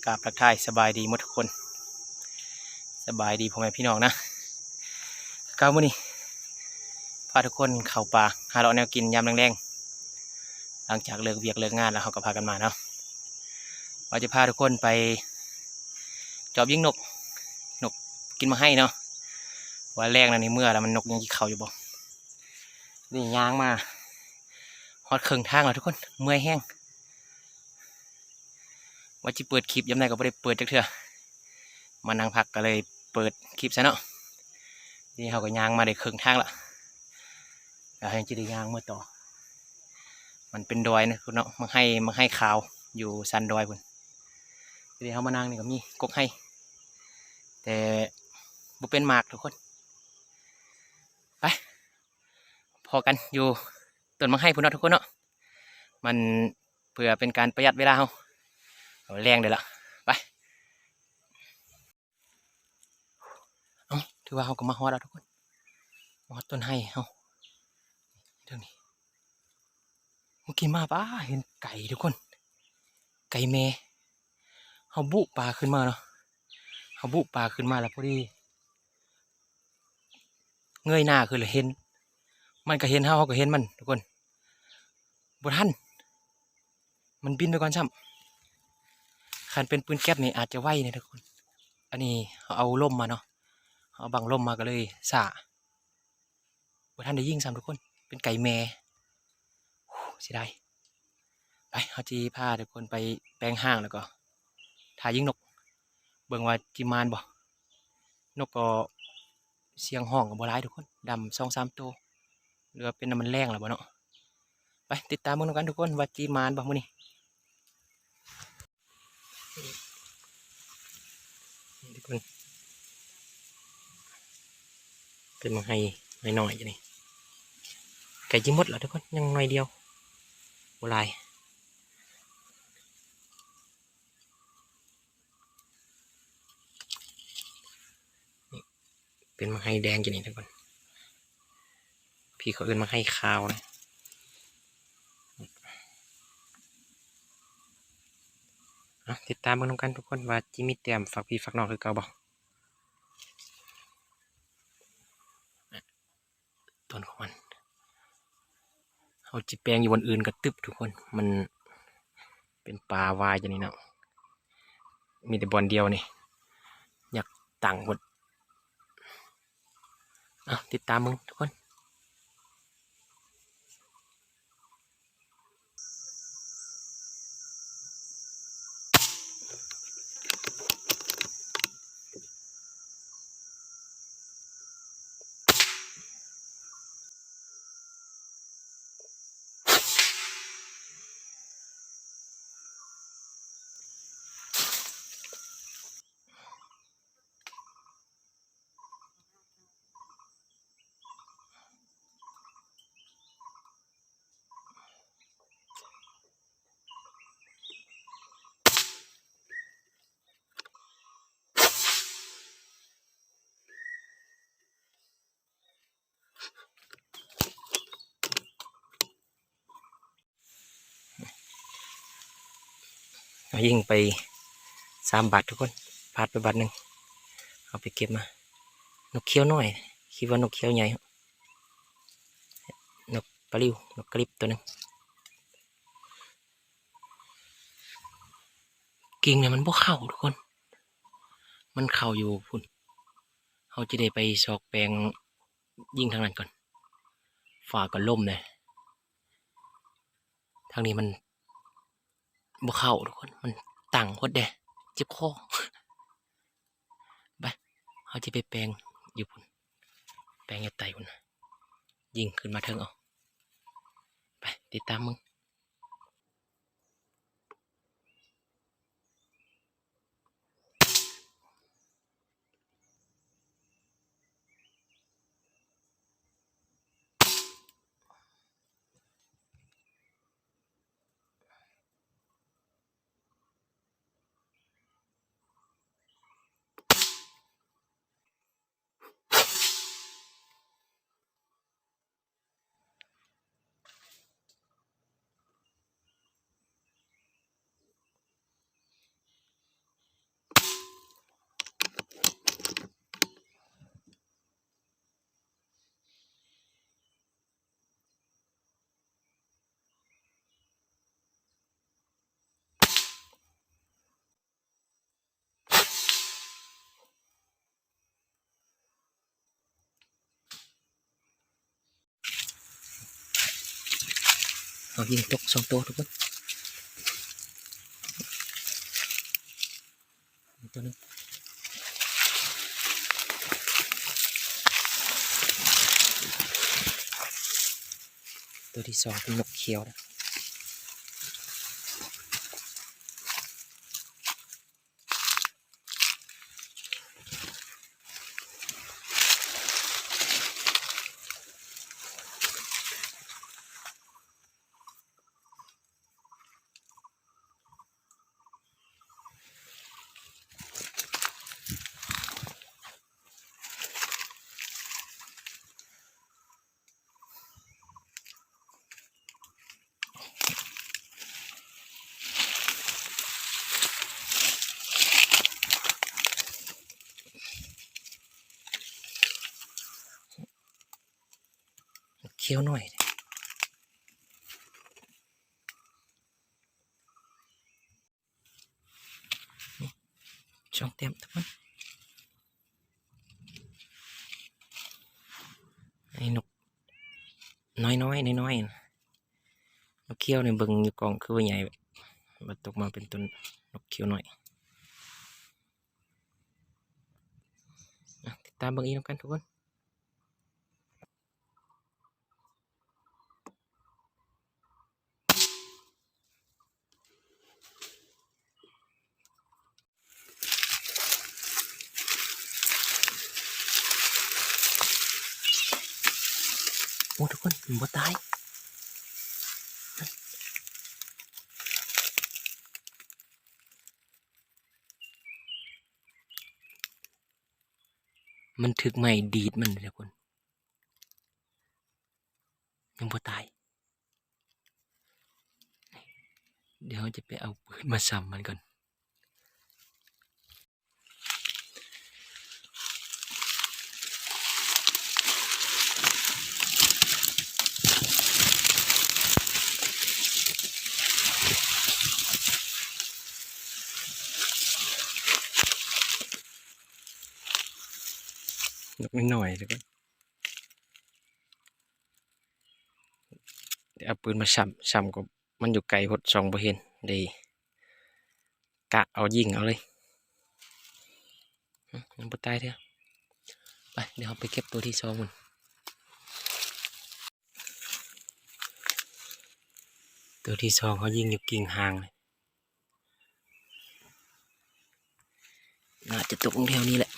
กราบทักทายสบายดีหมดทุกคนสบายดีพ่อแม่พี่น้องนะก้าวมื้อนี้พาทุกคนเข้าป่าหาเลาะแนวกินยามแรงๆหลังจากเลิกเวียกเลิกงานแล้วเขาก็พากันมาเนาะว่าจะพาทุกคนไปจอบยิงนกกินมาให้เนาะว่าแรงนะในเมื่อแล้วมันนกยังกินข้าวอยู่บ่นี่ย่างมาฮอดครึ่งทางแล้วทุกคนเมื่อยแห้งว่าจะเปิดคลิปยามใดก็ไม่ได้เปิดจักเทื่อมานั่งพักก็เลยเปิดคลิปซะเนาะนี่เขาก็ย่างมาได้ครึ่งทางละแล้วยังจะได้ย่างเมื่อต่อมันเป็นดอยนะคุณเนาะมาให้ข่าวอยู่สันดอยคุณทีนี้เขามานั่งนี่ก็มีกกให้แต่บุเป็นหมากทุกคนไปพอกันอยู่ต้นมะให้พุ่นเนาะทุกคนเนาะมันเพื่อเป็นการประหยัดเวลาเอาแรงเลยล่ะไปเอาถือว่าเขาก็มาฮอดแล้วทุกคนฮอดต้นให้เขาเรื่องนี้เมื่อกี้มาป้าเห็นไก่ทุกคนไก่เมเขาบุปลาขึ้นมาเนาะเขาบุปลาขึ้นมาแล้วพอดีเงยหน้าคือเลยเห็นมันก็เห็นเขาก็เห็นมันทุกคนบุทันมันบินไปก่อนซ้ำคันเป็นปืนแก๊ปนี่อาจจะไหวเนี่ยทุกคนอันนี้เอาล่มมาเนาะเอาบังล่มมาก็เลยสะบุทันได้ยิงซ้ำทุกคนเป็นไก่แม่เสียดายไปเขาจีพาทุกคนไปแปลงห้างแล้วก็ถ่ายยิงนกเบิ่งว่าจิมานบ่นกก็เสียงห้องกับบัวร้ายทุกคนดำ2-3ตัวหรือเป็นน้ำมันแรงหรือเปล่าเนาะไปติดตามกันทุกคนว่าจีมานบ่มื้อนี้ทุกคนเป็นมังไห้หน่อยๆอย่างนี้ไก่จิมดเหรอทุกคนยังหน่อยเดียวบัวลายเป็นมังไห้แดงอย่างนี้ทุกคนพี่เขาเอื้นมาให้ข้าวนะติดตามกันทุกคนว่าจิมีเตรียมฝากพี่ฝากน้องคือเก่าบ่ต้นของมันเขาจิแปลงอยู่บนอื่นกระตึบทุกคนมันเป็นปลาวายอย่างนี้เนาะมีแต่บอลเดียวนี่อยากต่างหมดติดตามมึงทุกคนยิงไป3 บาททุกคนพาดไปบาทหนึ่งเอาไปเก็บมานกเขี้ยวน้อยคิดว่านกเขี้ยวใหญ่นกปลิวนกกริบตัวนึงกิ่งเนี่ยมันบ่เข้าทุกคนมันเข้าอยู่พุ่นเขาจะได้ไปสอกแปลงยิงทางนั้นก่อนฝ่าก็ล่มเลยทางนี้มันบ่เข้าทุกคนมันต่างโคตรเด้เจ็บคอไปเขาจะไปแปลงอยู่พุ่นแปลงยาไตพุ่นยิงขึ้นมาเทิงเอาไปติดตามมึง เอายิงตกสองตัวทุกคนตัวนึงตัวที่สองเป็นนกเขียวนะเขียวหน่อยนี่ช่องเต็มทุกคนไอ้นกน้อยๆน้อยๆนกเขียวในเบิ่งอยู่กองคือว่าใหญ่มาตกมาเป็นต้นนกเขียวหน่อยติดตามเบิ่งอีกแล้วกันทุกคนโอ้ทุกคนมันบ่ตายมันถึกไม่ดีดมันเลยทุกคนยังบ่ตายเดี๋ยวจะไปเอาปืนมาซ้ำมันก่อนนกน้อยๆทุกคนเดี๋ยวเอาปืนมาซ้ำก็มันอยู่ไกลพดส่องบ่เห็นดีกะเอายิงเอาเลยยังบ่ตายเถอะไปเดี๋ยวเราไปเก็บตัวที่สองมันตัวที่สองเขายิงอยู่กิ่งห่างเลยน่าจะตกแถวนี้แหละ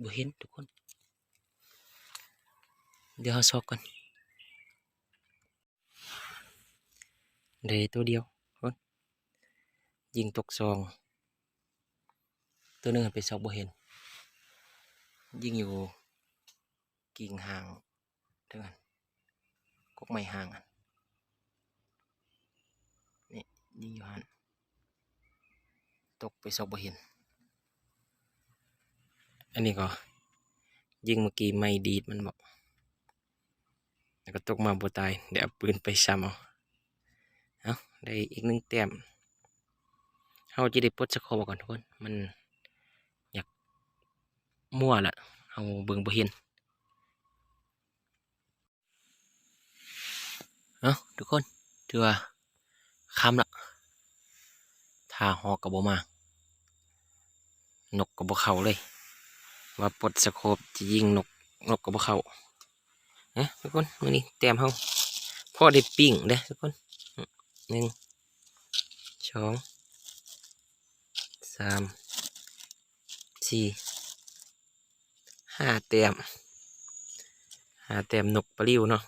บ่เห็นทุกคนเดี๋ยวเราซอกกันเดี๋ยวตัวเดียวคนยิงตกซองตัวหนึงไปซอกบ่เห็นยิงอยู่กิ่งห่างเท่านั้นกกไม้ห่างอันนี่ยิงอยู่หันตกไปซอกบ่เห็นอันนี้ก็ยิงเมื่อกี้ไม่ดีดมันบอกแล้วก็ตกมาบ่ตายเดี๋ยวเอาปืนไปซ้ำเอาได้อีกหนึ่งแต้มเขาจะได้ปลดสะโคบก่อนทุกคนมันอยากมั่วละเอาเบิ่งบ่เห็นเอาทุกคนถือว่าค่ำละถ้าหอกกับบ่มานกกับบ่เข้าเลยว่าปลดสะโคบจะยิงนกกับบ่เข้าทุกคนมื้อนี้แต้มเฮาพอได้ปิ้งเด้อทุกคน1 2 3 4 5 แต้มนกปลิวเนาะ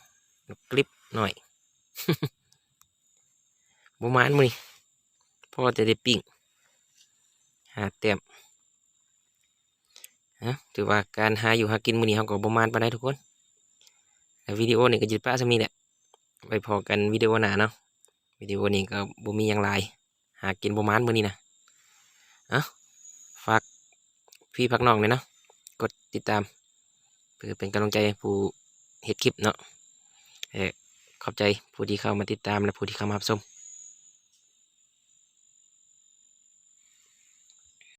นกกลิบหน่อย บ่มานมื้อนี้พ่อจะได้ปิ้ง5 แต้มถือว่าการหาอยู่หากินมื้อนี้เราก็บ่มานปานใดทุกคนแต่วิดีโอนี่ก็หยุดป้าซะมีแหละไว้พอกันวิดีโอหน้าเนาะวิดีโอนี้ก็บ่มีหยังหลายหากินบ่มานมื้อนี้นะฝากพี่พักน้องเลยเนาะกดติดตามเพื่อเป็นกำลังใจให้ผู้เฮ็ดคลิปเนาะขอบใจผู้ที่เข้ามาติดตามและผู้ที่เข้ามารับชม